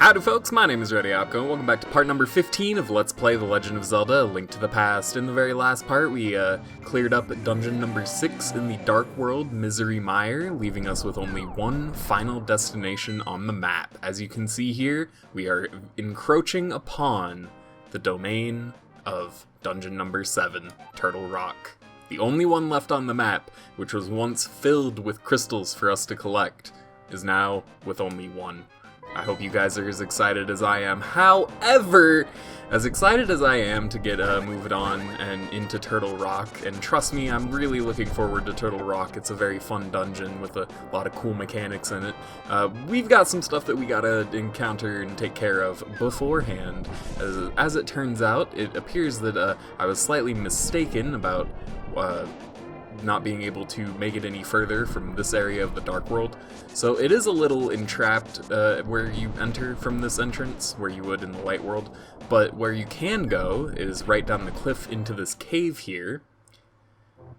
Howdy folks, my name is ReadyOpco, and welcome back to part number 15 of Let's Play The Legend of Zelda: A Link to the Past. In the very last part, we cleared up dungeon number 6 in the Dark World, Misery Mire, leaving us with only one final destination on the map. As you can see here, we are encroaching upon the domain of dungeon number 7, Turtle Rock. The only one left on the map, which was once filled with crystals for us to collect, is now with only one. I hope you guys are as excited as I am. However, as excited as I am to get moved on and into Turtle Rock, and trust me, I'm really looking forward to Turtle Rock. It's a very fun dungeon with a lot of cool mechanics in it. We've got some stuff that we gotta encounter and take care of beforehand. As it turns out, it appears that I was slightly mistaken about not being able to make it any further from this area of the Dark World. So it is a little entrapped where you enter from this entrance, where you would in the Light World, but where you can go is right down the cliff into this cave here.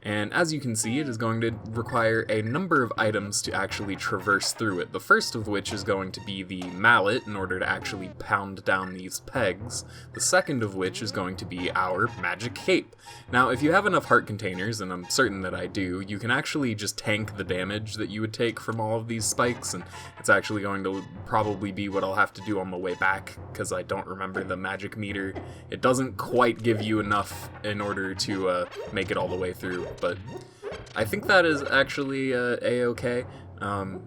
And as you can see, it is going to require a number of items to actually traverse through it. The first of which is going to be the mallet in order to actually pound down these pegs. The second of which is going to be our magic cape. Now, if you have enough heart containers, and I'm certain that I do, you can actually just tank the damage that you would take from all of these spikes, and it's actually going to probably be what I'll have to do on the way back, because I don't remember the magic meter. It doesn't quite give you enough in order to make it all the way through. But I think that is actually a-okay.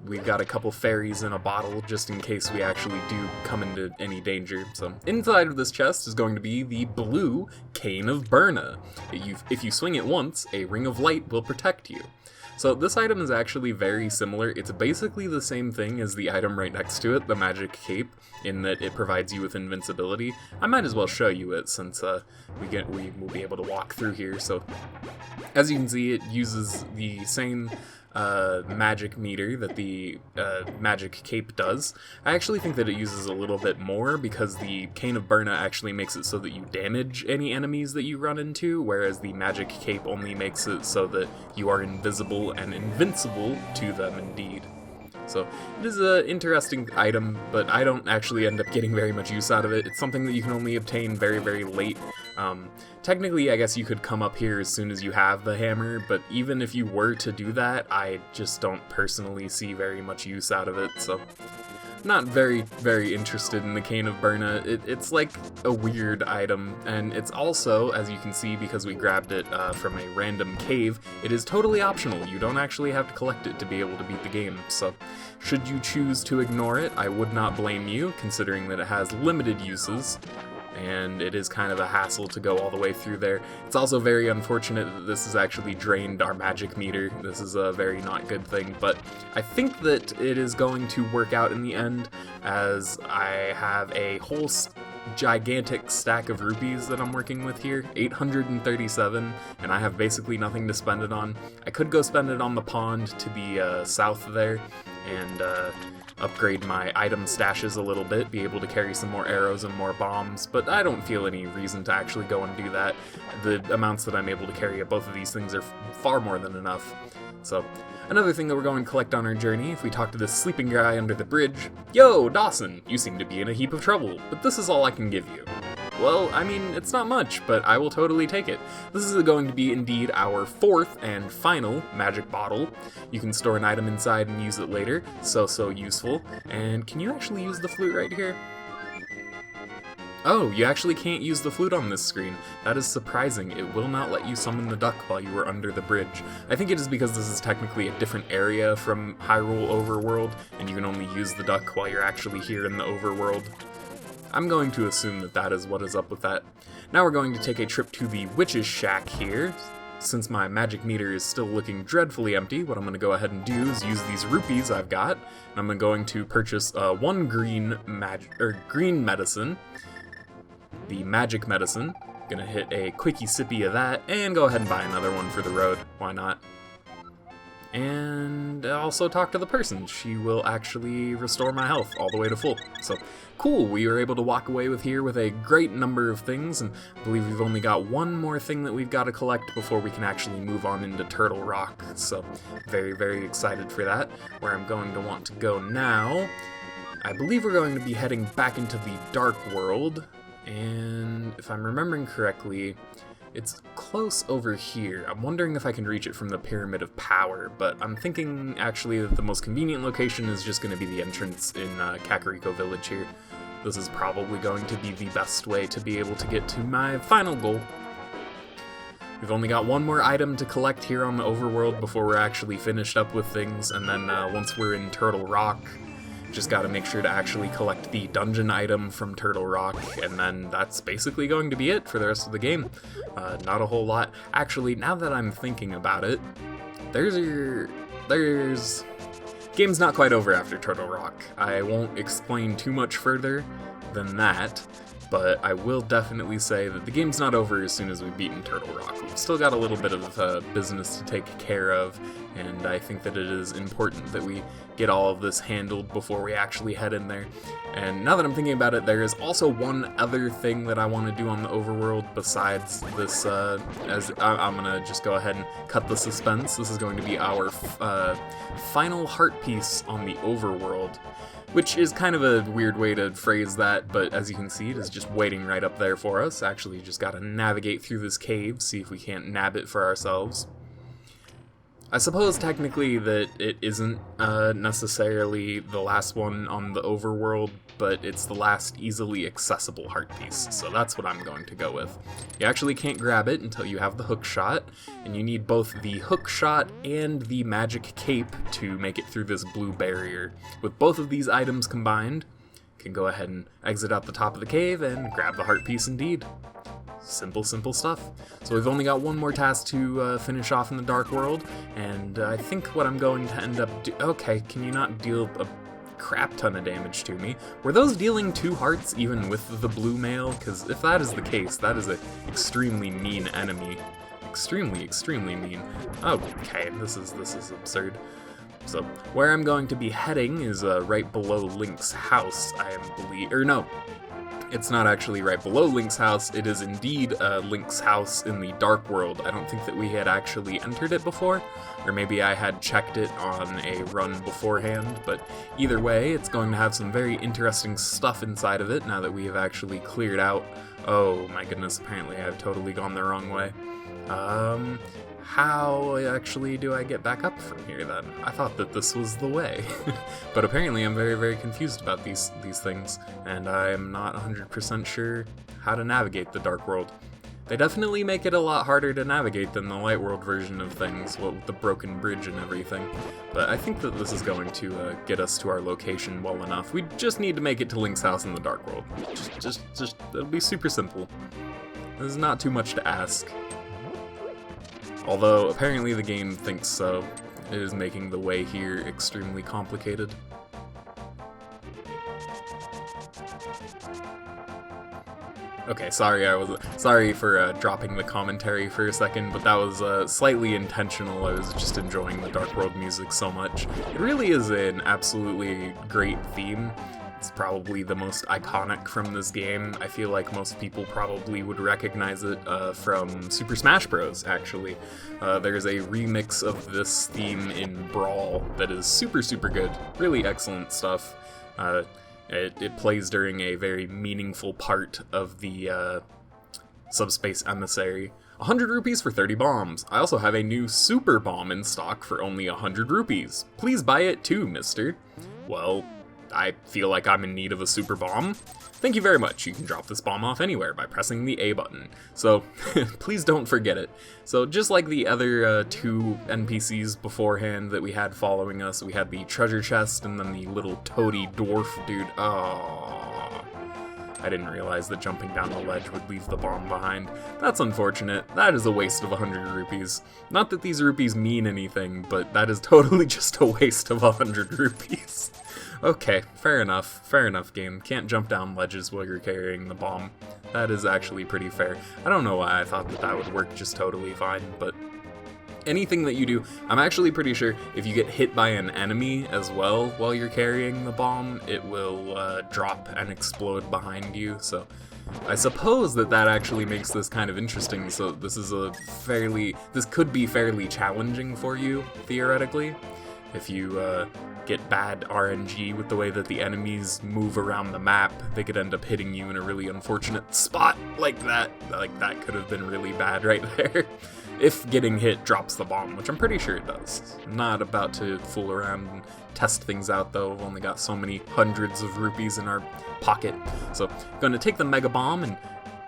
We've got a couple fairies in a bottle just in case we actually do come into any danger. So inside of this chest is going to be the blue Cane of Birna. If you swing it once, a ring of light will protect you. So this item is actually very similar. It's basically the same thing as the item right next to it, the magic cape, in that it provides you with invincibility. I might as well show you it since we will be able to walk through here. So as you can see, it uses the same magic meter that the magic cape does. I actually think that it uses a little bit more because the Cane of Birna actually makes it so that you damage any enemies that you run into, whereas the magic cape only makes it so that you are invisible and invincible to them indeed. So it is an interesting item, but I don't actually end up getting very much use out of it. It's something that you can only obtain very, very late. Technically, I guess you could come up here as soon as you have the hammer, but even if you were to do that, I just don't personally see very much use out of it, so not very, very interested in the Cane of Birna. It's like a weird item, and it's also, as you can see, because we grabbed it from a random cave, it is totally optional. You don't actually have to collect it to be able to beat the game, so should you choose to ignore it, I would not blame you, considering that it has limited uses, and it is kind of a hassle to go all the way through there. It's also very unfortunate that this has actually drained our magic meter. This is a very not good thing, but I think that it is going to work out in the end, as I have a whole gigantic stack of rupees that I'm working with here, 837, and I have basically nothing to spend it on. I could go spend it on the pond to the south there, and upgrade my item stashes a little bit, be able to carry some more arrows and more bombs, but I don't feel any reason to actually go and do that. The amounts that I'm able to carry of both of these things are far more than enough. So, another thing that we're going to collect on our journey, if we talk to this sleeping guy under the bridge, "Yo, Dawson, you seem to be in a heap of trouble, but this is all I can give you." Well, I mean, it's not much, but I will totally take it. This is going to be indeed our fourth and final magic bottle. You can store an item inside and use it later. So useful. And can you actually use the flute right here? Oh, you actually can't use the flute on this screen. That is surprising. It will not let you summon the duck while you are under the bridge. I think it is because this is technically a different area from Hyrule Overworld, and you can only use the duck while you're actually here in the Overworld. I'm going to assume that that is what is up with that. Now we're going to take a trip to the Witch's Shack here. Since my magic meter is still looking dreadfully empty, what I'm going to go ahead and do is use these rupees I've got, and I'm going to purchase one green medicine, the magic medicine. Gonna hit a quickie sippy of that, and go ahead and buy another one for the road. Why not? And also talk to the person. She will actually restore my health all the way to full. So, cool, we were able to walk away with here with a great number of things, and I believe we've only got one more thing that we've got to collect before we can actually move on into Turtle Rock. So, very, very excited for that. Where I'm going to want to go now I believe we're going to be heading back into the Dark World, and if I'm remembering correctly, it's close over here. I'm wondering if I can reach it from the Pyramid of Power, but I'm thinking actually that the most convenient location is just going to be the entrance in Kakariko Village here. This is probably going to be the best way to be able to get to my final goal. We've only got one more item to collect here on the overworld before we're actually finished up with things, and then once we're in Turtle Rock, just gotta make sure to actually collect the dungeon item from Turtle Rock, and then that's basically going to be it for the rest of the game. Not a whole lot. Actually, now that I'm thinking about it, game's not quite over after Turtle Rock. I won't explain too much further than that, but I will definitely say that the game's not over as soon as we've beaten Turtle Rock. We've still got a little bit of business to take care of, and I think that it is important that we get all of this handled before we actually head in there. And now that I'm thinking about it, there is also one other thing that I want to do on the overworld besides this, as I'm going to just go ahead and cut the suspense. This is going to be our final heart piece on the overworld, which is kind of a weird way to phrase that, but as you can see, it is just waiting right up there for us. Actually, just gotta navigate through this cave, see if we can't nab it for ourselves. I suppose technically that it isn't necessarily the last one on the overworld, but it's the last easily accessible heart piece, so that's what I'm going to go with. You actually can't grab it until you have the hook shot, and you need both the hook shot and the magic cape to make it through this blue barrier. With both of these items combined, you can go ahead and exit out the top of the cave and grab the heart piece indeed. Simple stuff. So we've only got one more task to finish off in the Dark World, and I think what I'm going to end up okay, can you not deal a crap ton of damage to me? Were those dealing 2 hearts even with the blue mail? Because if that is the case, that is an extremely mean enemy. Extremely mean. Okay, this is absurd. So where I'm going to be heading is right below Link's house, it's not actually right below Link's house, it is indeed Link's house in the Dark World. I don't think that we had actually entered it before, or maybe I had checked it on a run beforehand, but either way, it's going to have some very interesting stuff inside of it now that we have actually cleared out. Oh my goodness, apparently I've totally gone the wrong way. How actually do I get back up from here then? I thought that this was the way. But apparently I'm very confused about these things, and I'm not 100% sure how to navigate the Dark World. They definitely make it a lot harder to navigate than the Light World version of things, with the broken bridge and everything. But I think that this is going to get us to our location well enough. We just need to make it to Link's house in the Dark World. Just it'll be super simple. There's not too much to ask. Although, apparently the game thinks so. It is making the way here extremely complicated. Okay, sorry for dropping the commentary for a second, but that was slightly intentional. I was just enjoying the Dark World music so much. It really is an absolutely great theme. It's probably the most iconic from this game. I feel like most people probably would recognize it from Super Smash Bros. Actually. There's a remix of this theme in Brawl that is super good. Really excellent stuff. It plays during a very meaningful part of the Subspace Emissary. 100 rupees for 30 bombs. I also have a new super bomb in stock for only 100 rupees. Please buy it too, mister. Well, I feel like I'm in need of a super bomb. Thank you very much. You can drop this bomb off anywhere by pressing the A button. So, please don't forget it. So, just like the other 2 NPCs beforehand that we had following us, we had the treasure chest and then the little toady dwarf dude. Oh, I didn't realize that jumping down the ledge would leave the bomb behind. That's unfortunate. That is a waste of 100 rupees. Not that these rupees mean anything, but that is totally just a waste of 100 rupees. Okay, fair enough, game. Can't jump down ledges while you're carrying the bomb. That is actually pretty fair. I don't know why I thought that would work just totally fine, but anything that you do, I'm actually pretty sure if you get hit by an enemy as well while you're carrying the bomb, it will drop and explode behind you, so I suppose that actually makes this kind of interesting. So this could be fairly challenging for you, theoretically, if you get bad RNG with the way that the enemies move around the map, they could end up hitting you in a really unfortunate spot like that. Like, that could have been really bad right there. If getting hit drops the bomb, which I'm pretty sure it does. I'm not about to fool around and test things out though. We've only got so many hundreds of rupees in our pocket. So I'm going to take the Mega Bomb and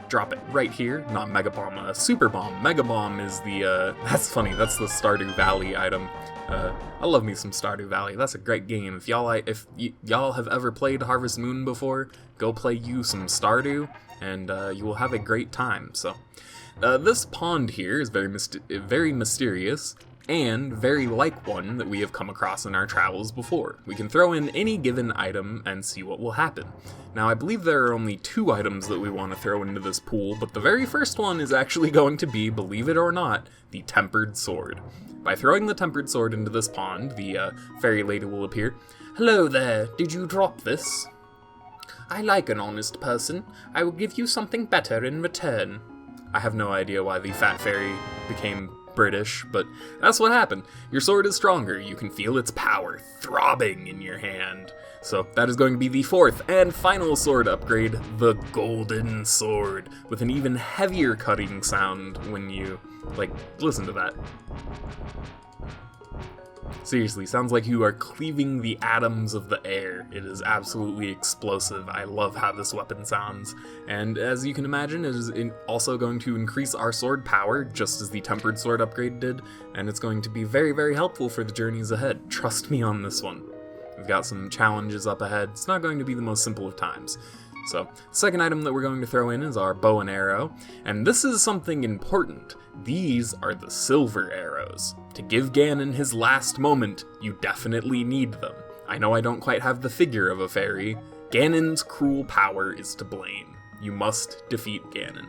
drop it right here. Not Mega Bomb, Super Bomb. Mega Bomb is the, that's funny, that's the Stardew Valley item. I love me some Stardew Valley. That's a great game. If y'all have ever played Harvest Moon before, go play you some Stardew, and you will have a great time. So, this pond here is very mysterious, and very like one that we have come across in our travels before. We can throw in any given item and see what will happen. Now, I believe there are only 2 items that we want to throw into this pool, but the very first one is actually going to be, believe it or not, the Tempered Sword. By throwing the Tempered Sword into this pond, the fairy lady will appear. "Hello there, did you drop this? I like an honest person. I will give you something better in return." I have no idea why the fat fairy became British, but that's what happened. Your sword is stronger. You can feel its power throbbing in your hand. So that is going to be the 4th and final sword upgrade, the Golden Sword, with an even heavier cutting sound when you, like, listen to that. Seriously, sounds like you are cleaving the atoms of the air. It is absolutely explosive. I love how this weapon sounds. And as you can imagine, it is also going to increase our sword power, just as the Tempered Sword upgrade did, and it's going to be very, very helpful for the journeys ahead. Trust me on this one. We've got some challenges up ahead. It's not going to be the most simple of times. So, the second item that we're going to throw in is our bow and arrow, and this is something important. These are the silver arrows. To give Ganon his last moment, you definitely need them. I know I don't quite have the figure of a fairy. Ganon's cruel power is to blame. You must defeat Ganon.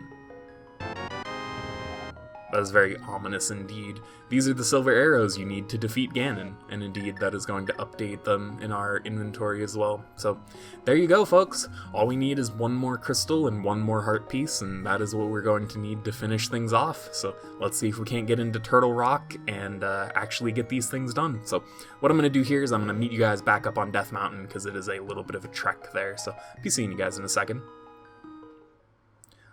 That is very ominous indeed. These are the silver arrows you need to defeat Ganon, and indeed that is going to update them in our inventory as well. So there you go, folks. All we need is 1 more crystal and 1 more heart piece, and that is what we're going to need to finish things off. So let's see if we can't get into Turtle Rock and actually get these things done. So what I'm going to do here is I'm going to meet you guys back up on Death Mountain, because it is a little bit of a trek there. So I'll be seeing you guys in a second.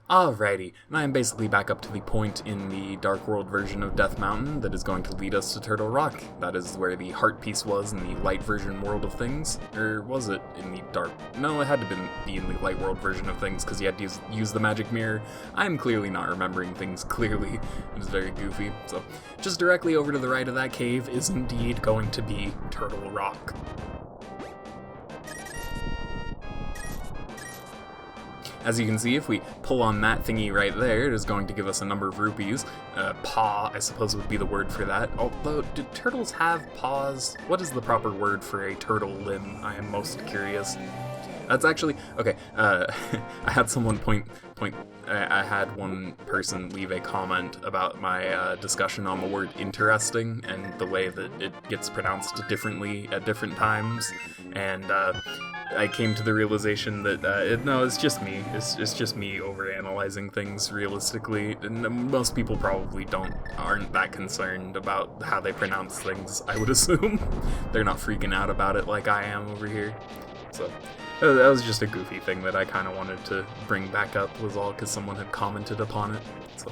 Alrighty, and I am basically back up to the point in the Dark World version of Death Mountain that is going to lead us to Turtle Rock. That is where the heart piece was in the light version world of things. Or was it in the dark? No, it had to be in the light world version of things, because you had to use the magic mirror. I'm clearly not remembering things clearly. It is very goofy. So, just directly over to the right of that cave is indeed going to be Turtle Rock. As you can see, if we pull on that thingy right there, it is going to give us a number of rupees. Paw, I suppose, would be the word for that. Although, do turtles have paws? What is the proper word for a turtle limb? I am most curious. That's actually, okay, I had someone I had one person leave a comment about my discussion on the word interesting and the way that it gets pronounced differently at different times, and I came to the realization that no, it's just me. It's just me overanalyzing things realistically, and most people probably aren't that concerned about how they pronounce things. I would assume they're not freaking out about it like I am over here. So that was just a goofy thing that I kind of wanted to bring back up, was all because someone had commented upon it. So.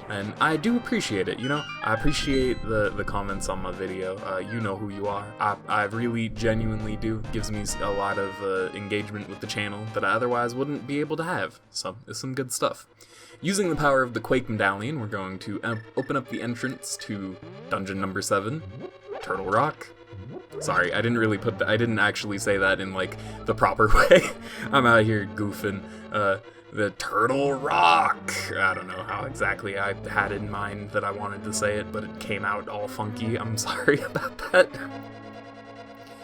And I do appreciate it, you know? I appreciate the comments on my video. You know who you are. I really genuinely do. It gives me a lot of engagement with the channel that I otherwise wouldn't be able to have. So, it's some good stuff. Using the power of the Quake Medallion, we're going to open up the entrance to dungeon number 7, Turtle Rock. Sorry, I didn't actually say that in, like, the proper way. I'm out here goofing. The Turtle Rock! I don't know how exactly I had in mind that I wanted to say it, but it came out all funky. I'm sorry about that.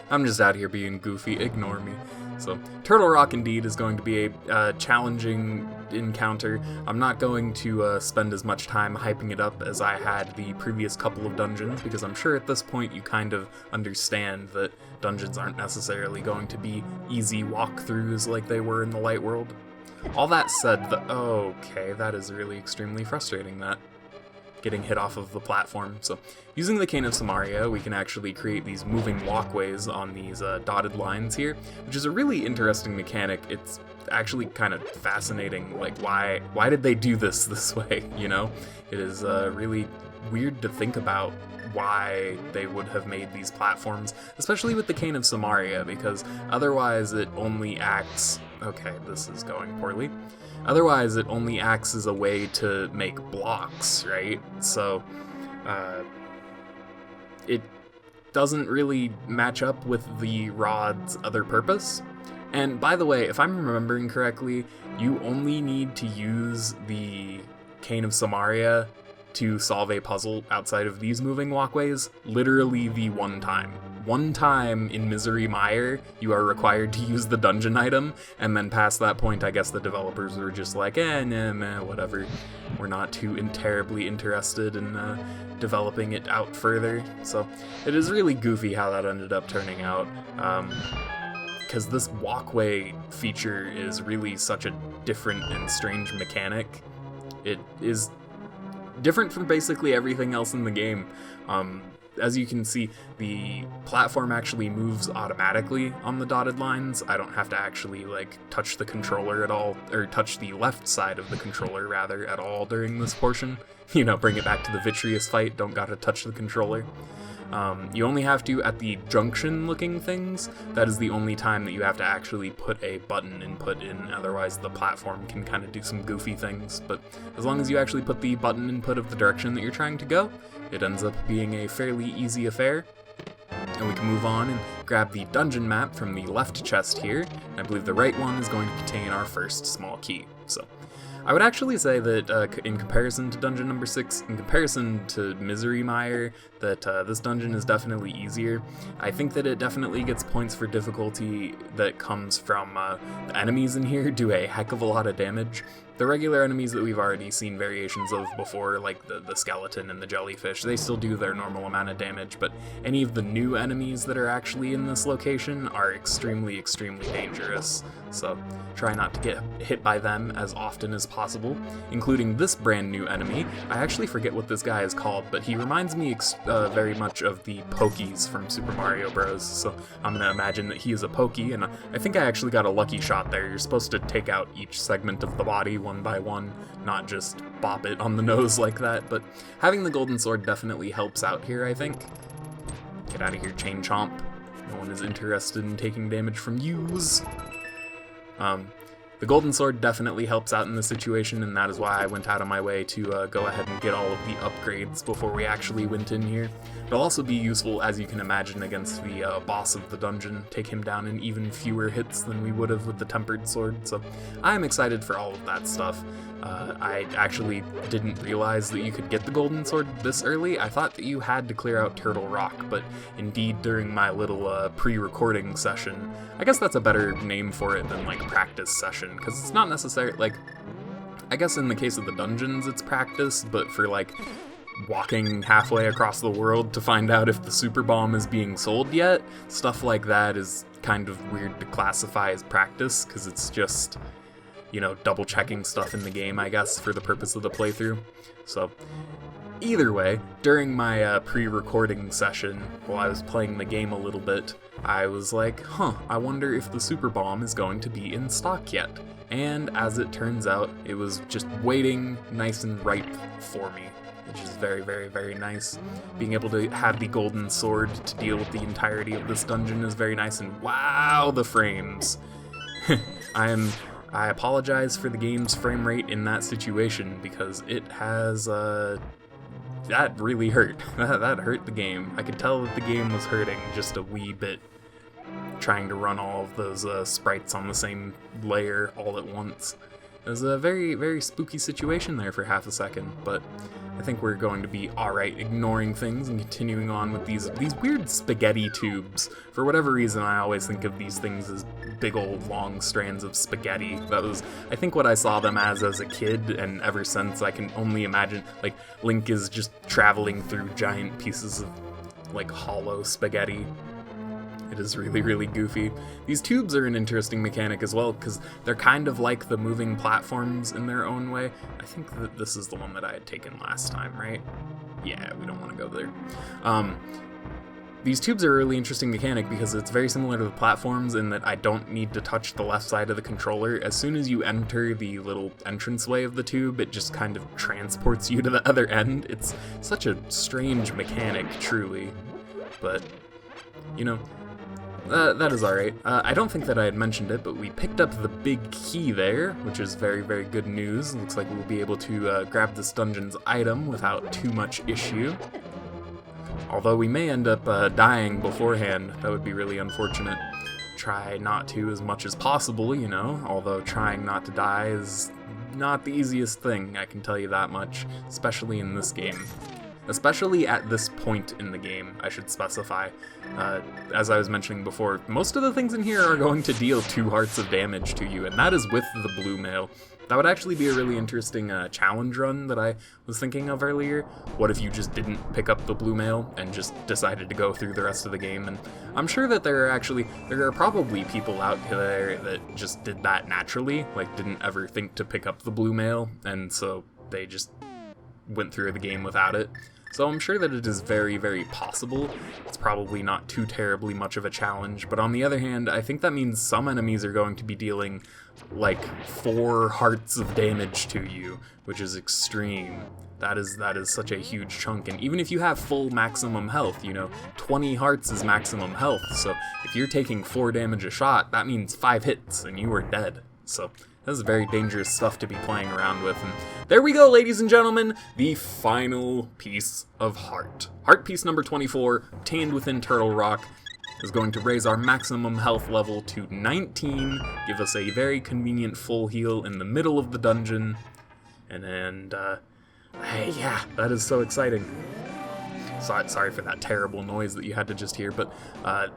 I'm just out here being goofy. Ignore me. So, Turtle Rock indeed is going to be a challenging encounter. I'm not going to spend as much time hyping it up as I had the previous couple of dungeons, because I'm sure at this point you kind of understand that dungeons aren't necessarily going to be easy walkthroughs like they were in the light world. All that said, okay, that is really extremely frustrating, that. getting hit off of the platform. So using the Cane of Samaria, we can actually create these moving walkways on these dotted lines here, which is a really interesting mechanic. It's actually kind of fascinating, like why did they do this way, you know? It is really weird to think about why they would have made these platforms, especially with the Cane of Samaria, because otherwise it only acts... Okay, this is going poorly. Otherwise it only acts as a way to make blocks, right? So, it doesn't really match up with the rod's other purpose. And by the way, if I'm remembering correctly, you only need to use the Cane of Samaria to solve a puzzle outside of these moving walkways, literally the one time. One time in Misery Mire, you are required to use the dungeon item, and then past that point, I guess the developers were just like, nah, whatever. We're not too terribly interested in developing it out further. So it is really goofy how that ended up turning out. Because this walkway feature is really such a different and strange mechanic. It is different from basically everything else in the game. As you can see, the platform actually moves automatically on the dotted lines. I don't have to actually like touch the controller at all, or touch the left side of the controller rather at all during this portion. You know, bring it back to the Vitreous fight, don't gotta touch the controller. You only have to at the junction looking things. That is the only time that you have to actually put a button input in, otherwise the platform can kind of do some goofy things. But as long as you actually put the button input of the direction that you're trying to go, it ends up being a fairly easy affair. And we can move on and grab the dungeon map from the left chest here, and I believe the right one is going to contain our first small key. So I would actually say that in comparison to dungeon number 6, in comparison to Misery Mire, that this dungeon is definitely easier. I think that it definitely gets points for difficulty that comes from the enemies in here do a heck of a lot of damage. The regular enemies that we've already seen variations of before, like the skeleton and the jellyfish, they still do their normal amount of damage, but any of the new enemies that are actually in this location are extremely, extremely dangerous. So try not to get hit by them as often as possible, including this brand new enemy. I actually forget what this guy is called, but he reminds me very much of the Pokies from Super Mario Bros. So I'm gonna imagine that he is a Pokey, and I think I actually got a lucky shot there. You're supposed to take out each segment of the body one by one, not just bop it on the nose like that, but having the golden sword definitely helps out here, I think. Get out of here, Chain Chomp. No one is interested in taking damage from yous. The golden sword definitely helps out in this situation, and that is why I went out of my way to go ahead and get all of the upgrades before we actually went in here. It'll also be useful, as you can imagine, against the boss of the dungeon, take him down in even fewer hits than we would have with the tempered sword, so I'm excited for all of that stuff. I actually didn't realize that you could get the golden sword this early. I thought that you had to clear out Turtle Rock, but indeed during my little pre-recording session, I guess that's a better name for it than like practice session, because it's not necessarily like, I guess in the case of the dungeons it's practice, but for like walking halfway across the world to find out if the super bomb is being sold yet, stuff like that is kind of weird to classify as practice, because it's just, you know, double checking stuff in the game, I guess, for the purpose of the playthrough. So either way, during my pre-recording session, while I was playing the game a little bit, I was like, I wonder if the super bomb is going to be in stock yet. And as it turns out, it was just waiting nice and ripe for me, which is very, very, very nice. Being able to have the golden sword to deal with the entirety of this dungeon is very nice, and wow, the frames. I apologize for the game's frame rate in that situation, because it has, that really hurt. That hurt the game. I could tell that the game was hurting just a wee bit, trying to run all of those sprites on the same layer all at once. It was a very, very spooky situation there for half a second, but I think we're going to be alright ignoring things and continuing on with these weird spaghetti tubes. For whatever reason, I always think of these things as big old long strands of spaghetti. That was, I think, what I saw them as a kid, and ever since I can only imagine, like, Link is just traveling through giant pieces of, like, hollow spaghetti. It is really, really goofy. These tubes are an interesting mechanic as well, because they're kind of like the moving platforms in their own way. I think that this is the one that I had taken last time, right? Yeah, we don't want to go there. These tubes are a really interesting mechanic because it's very similar to the platforms in that I don't need to touch the left side of the controller. As soon as you enter the little entranceway of the tube, it just kind of transports you to the other end. It's such a strange mechanic, truly. But, you know, that is alright. I don't think that I had mentioned it, but we picked up the big key there, which is very, very good news. Looks like we'll be able to grab this dungeon's item without too much issue. Although we may end up dying beforehand. That would be really unfortunate. Try not to as much as possible, you know, although trying not to die is not the easiest thing, I can tell you that much, especially in this game. Especially at this point in the game, I should specify. As I was mentioning before, most of the things in here are going to deal 2 hearts of damage to you, and that is with the blue mail. That would actually be a really interesting challenge run that I was thinking of earlier. What if you just didn't pick up the blue mail and just decided to go through the rest of the game? And I'm sure that there are probably people out there that just did that naturally, like didn't ever think to pick up the blue mail, and so they just went through the game without it. So I'm sure that it is very, very possible. It's probably not too terribly much of a challenge, but on the other hand, I think that means some enemies are going to be dealing like 4 hearts of damage to you, which is extreme. That is such a huge chunk, and even if you have full maximum health, you know, 20 hearts is maximum health, so if you're taking 4 damage a shot, that means 5 hits and you are dead. So this is very dangerous stuff to be playing around with. And there we go, ladies and gentlemen, the final piece of heart. Heart piece number 24, obtained within Turtle Rock, is going to raise our maximum health level to 19, give us a very convenient full heal in the middle of the dungeon, and yeah, that is so exciting. Sorry for that terrible noise that you had to just hear, but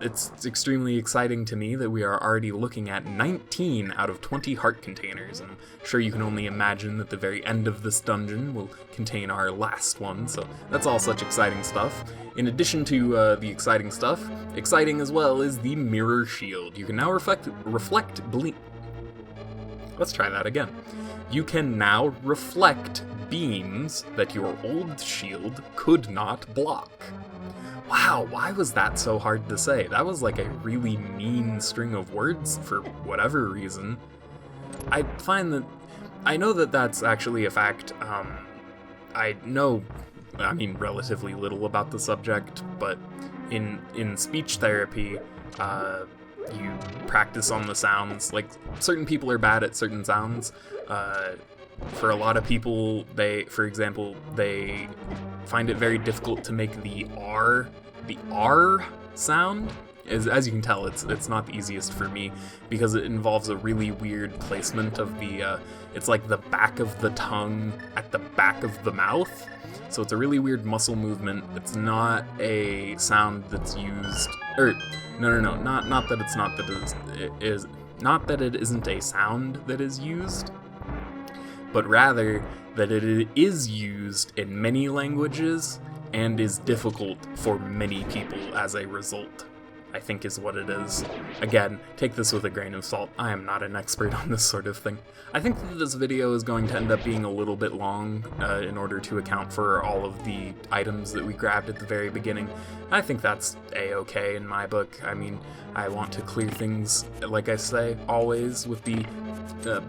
it's extremely exciting to me that we are already looking at 19 out of 20 heart containers, and I'm sure you can only imagine that the very end of this dungeon will contain our last one, so that's all such exciting stuff. In addition to the exciting stuff, exciting as well is the mirror shield. You can now reflect blink. Let's try that again. You can now reflect beams that your old shield could not block. Wow, why was that so hard to say? That was like a really mean string of words for whatever reason. I know that that's actually a fact. I mean, relatively little about the subject, but in speech therapy, you practice on the sounds. Like, certain people are bad at certain sounds. For a lot of people, for example, they find it very difficult to make the R sound. As you can tell, it's not the easiest for me because it involves a really weird placement of the, it's like the back of the tongue at the back of the mouth. So it's a really weird muscle movement. It's not a sound that's used, not that it isn't a sound that is used, but rather that it is used in many languages and is difficult for many people as a result, I think is what it is. Again, take this with a grain of salt. I am not an expert on this sort of thing. I think that this video is going to end up being a little bit long in order to account for all of the items that we grabbed at the very beginning. I think that's a-okay in my book. I mean, I want to clear things, like I say, always with the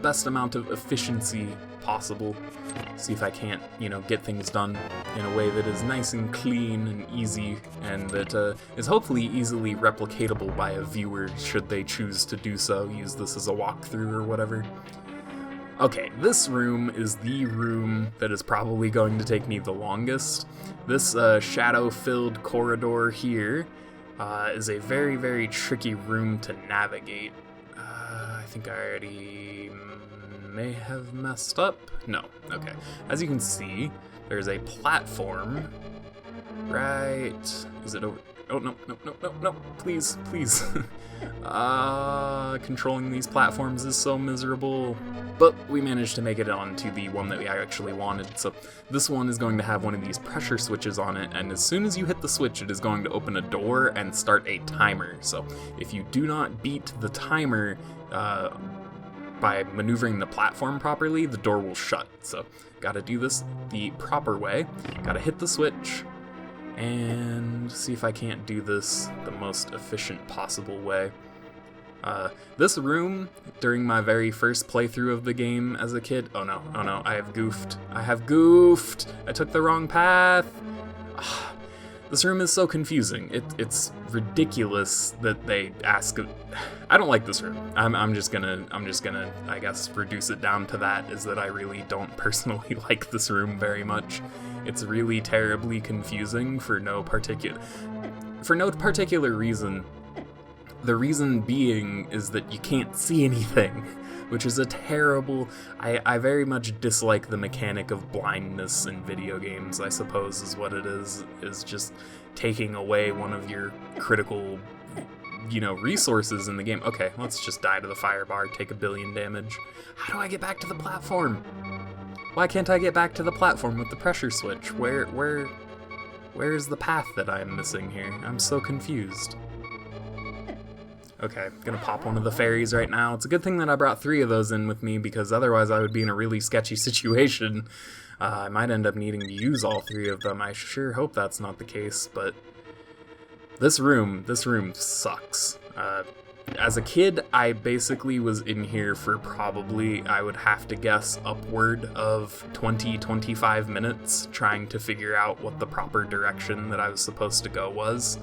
best amount of efficiency possible. See if I can't, get things done in a way that is nice and clean and easy, and that is hopefully easily replicatable by a viewer should they choose to do so, use this as a walkthrough or whatever. Okay, this room is the room that is probably going to take me the longest. This shadow-filled corridor here is a very, very tricky room to navigate. I think I already may have messed up. No, okay. As you can see, there's a platform right... Is it over? Oh, no, no, no, no, no, please, please. Controlling these platforms is so miserable. But we managed to make it onto the one that we actually wanted. So this one is going to have one of these pressure switches on it, and as soon as you hit the switch, it is going to open a door and start a timer. So if you do not beat the timer by maneuvering the platform properly, the door will shut. So gotta do this the proper way. Gotta hit the switch and see if I can't do this the most efficient possible way. This room, during my very first playthrough of the game as a kid, oh no, I have goofed. I took the wrong path. This room is so confusing. It's ridiculous that they ask. I don't like this room. I'm just gonna, I guess, reduce it down to that. Is that I really don't personally like this room very much. It's really terribly confusing for no particular reason. The reason being is that you can't see anything, which is a terrible... I very much dislike the mechanic of blindness in video games, I suppose is what it is just taking away one of your critical, resources in the game. Okay, let's just die to the fire bar, take 1 billion damage. How do I get back to the platform? Why can't I get back to the platform with the pressure switch? Where is the path that I'm missing here? I'm so confused. Okay, gonna pop one of the fairies right now. It's a good thing that I brought 3 of those in with me, because otherwise I would be in a really sketchy situation. I might end up needing to use all 3 of them. I sure hope that's not the case, but this room sucks. As a kid, I basically was in here for probably, I would have to guess, upward of 20-25 minutes trying to figure out what the proper direction that I was supposed to go was.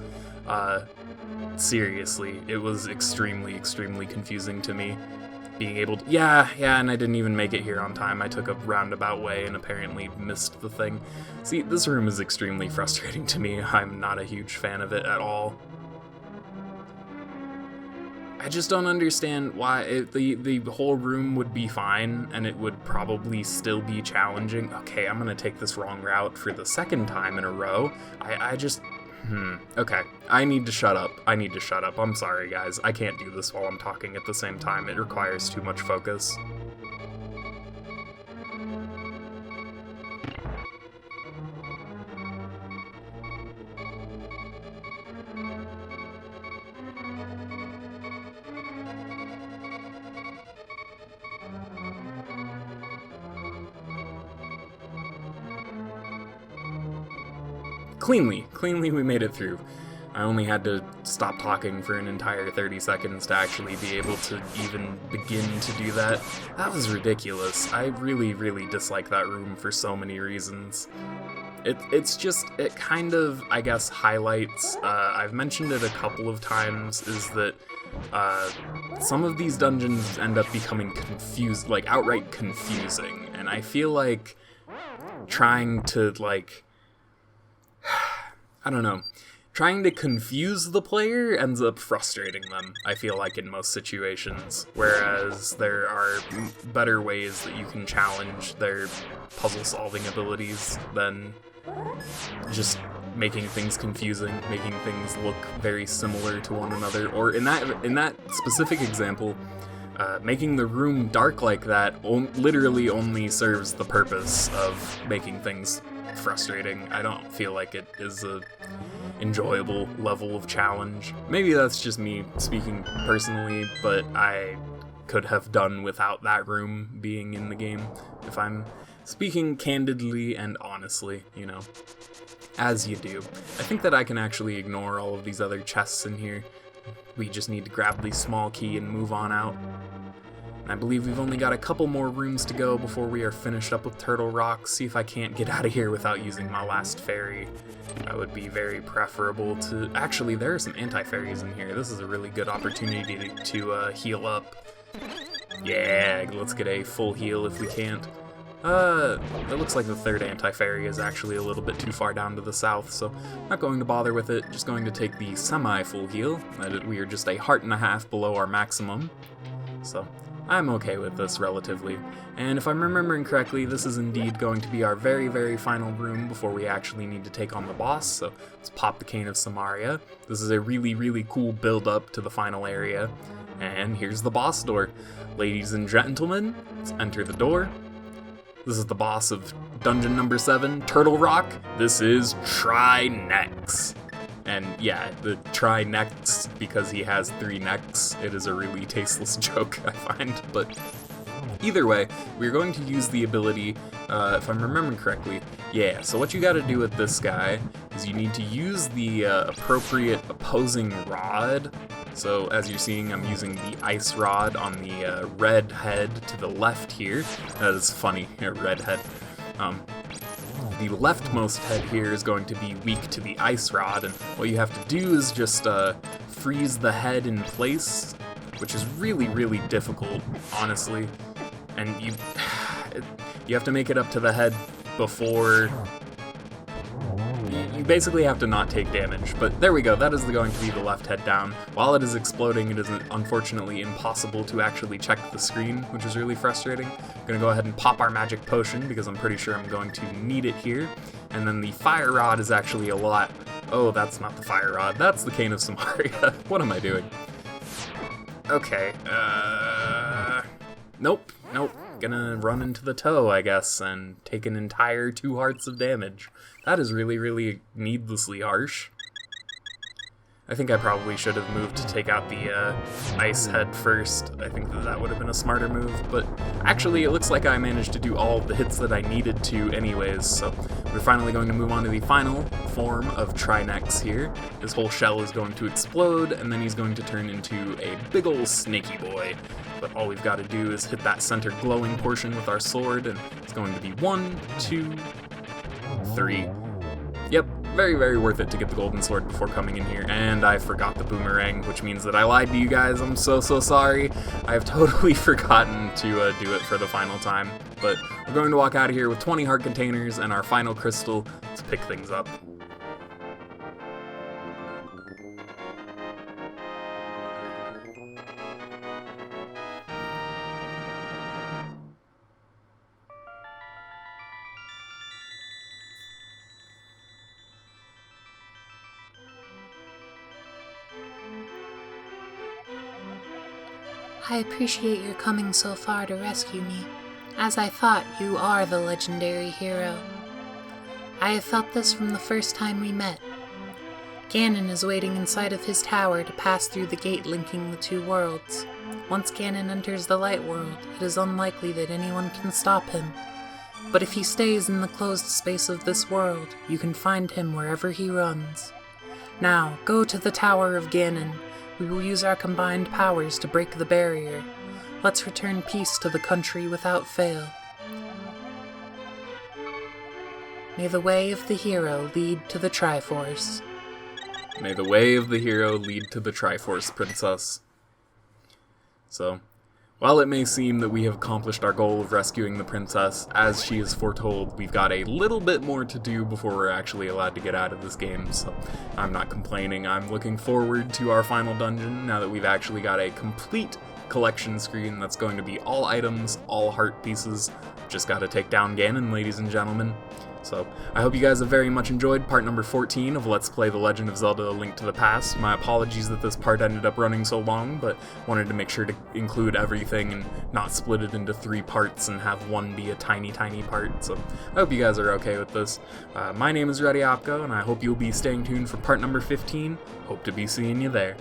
Seriously, it was extremely, extremely confusing to me. Being able to... Yeah, and I didn't even make it here on time. I took a roundabout way and apparently missed the thing. See, this room is extremely frustrating to me. I'm not a huge fan of it at all. I just don't understand why the whole room would be fine and it would probably still be challenging. Okay, I'm gonna take this wrong route for the 2nd time in a row. Okay, I need to shut up. I'm sorry, guys. I can't do this while I'm talking at the same time. It requires too much focus. Cleanly we made it through. I only had to stop talking for an entire 30 seconds to actually be able to even begin to do that. That was ridiculous. I really, really dislike that room for so many reasons. It kind of, I guess, highlights, I've mentioned it a couple of times, is that some of these dungeons end up becoming outright confusing, and I feel like trying to, trying to confuse the player ends up frustrating them, I feel like, in most situations, whereas there are better ways that you can challenge their puzzle-solving abilities than just making things confusing, making things look very similar to one another, or in that specific example, making the room dark like that literally only serves the purpose of making things frustrating. I don't feel like it is a enjoyable level of challenge. Maybe that's just me speaking personally, but I could have done without that room being in the game, if I'm speaking candidly and honestly, as you do. I think that I can actually ignore all of these other chests in here. We just need to grab the small key and move on out. I believe we've only got a couple more rooms to go before we are finished up with Turtle Rock. See if I can't get out of here without using my last fairy. That would be very preferable to... Actually, there are some anti-fairies in here. This is a really good opportunity to heal up. Yeah, let's get a full heal if we can't. It looks like the 3rd anti-fairy is actually a little bit too far down to the south, so not going to bother with it. Just going to take the semi-full heal. We are just a heart and a half below our maximum. So I'm okay with this relatively. And if I'm remembering correctly, this is indeed going to be our very, very final room before we actually need to take on the boss, so let's pop the Cane of Samaria. This is a really, really cool build-up to the final area. And here's the boss door. Ladies and gentlemen, let's enter the door. This is the boss of dungeon number 7, Turtle Rock. This is Tri-Necks. And yeah, the Tri-Necks because he has 3 necks. It is a really tasteless joke, I find. But either way, we're going to use the ability, if I'm remembering correctly, yeah, so what you gotta do with this guy is you need to use the appropriate opposing rod. So as you're seeing, I'm using the ice rod on the red head to the left here. That is funny, red head. The leftmost head here is going to be weak to the ice rod, and what you have to do is just freeze the head in place, which is really, really difficult, honestly. And you have to make it up to the head before... You basically have to not take damage, but there we go, that is going to be the left head down. While it is exploding, it is unfortunately impossible to actually check the screen, which is really frustrating. I'm gonna go ahead and pop our magic potion, because I'm pretty sure I'm going to need it here. And then the fire rod is actually a lot... Oh, that's not the fire rod, that's the Cane of Samaria. What am I doing? Okay, Nope. Gonna run into the toe, I guess, and take an entire 2 hearts of damage. That is really, really needlessly harsh. I think I probably should have moved to take out the ice head first. I think that would have been a smarter move, but actually it looks like I managed to do all of the hits that I needed to anyways, so we're finally going to move on to the final form of Tri-Necks here. His whole shell is going to explode, and then he's going to turn into a big ol' snaky boy. But all we've got to do is hit that center glowing portion with our sword, and it's going to be 1, 2, 3. Yep, very, very worth it to get the golden sword before coming in here, and I forgot the boomerang, which means that I lied to you guys. I'm so sorry. I have totally forgotten to do it for the final time, but we're going to walk out of here with 20 heart containers and our final crystal to pick things up. I appreciate your coming so far to rescue me. As I thought, you are the legendary hero. I have felt this from the first time we met. Ganon is waiting inside of his tower to pass through the gate linking the 2 worlds. Once Ganon enters the light world, it is unlikely that anyone can stop him. But if he stays in the closed space of this world, you can find him wherever he runs. Now, go to the Tower of Ganon. We will use our combined powers to break the barrier. Let's return peace to the country without fail. May the way of the hero lead to the Triforce. May the way of the hero lead to the Triforce, Princess. So, while it may seem that we have accomplished our goal of rescuing the princess, as she is foretold, we've got a little bit more to do before we're actually allowed to get out of this game, so I'm not complaining. I'm looking forward to our final dungeon now that we've actually got a complete collection screen that's going to be all items, all heart pieces. Just gotta take down Ganon, ladies and gentlemen. So, I hope you guys have very much enjoyed part number 14 of Let's Play The Legend of Zelda: A Link to the Past. My apologies that this part ended up running so long, but wanted to make sure to include everything and not split it into 3 parts and have one be a tiny, tiny part. So, I hope you guys are okay with this. My name is Reddy Opko, and I hope you'll be staying tuned for part number 15. Hope to be seeing you there.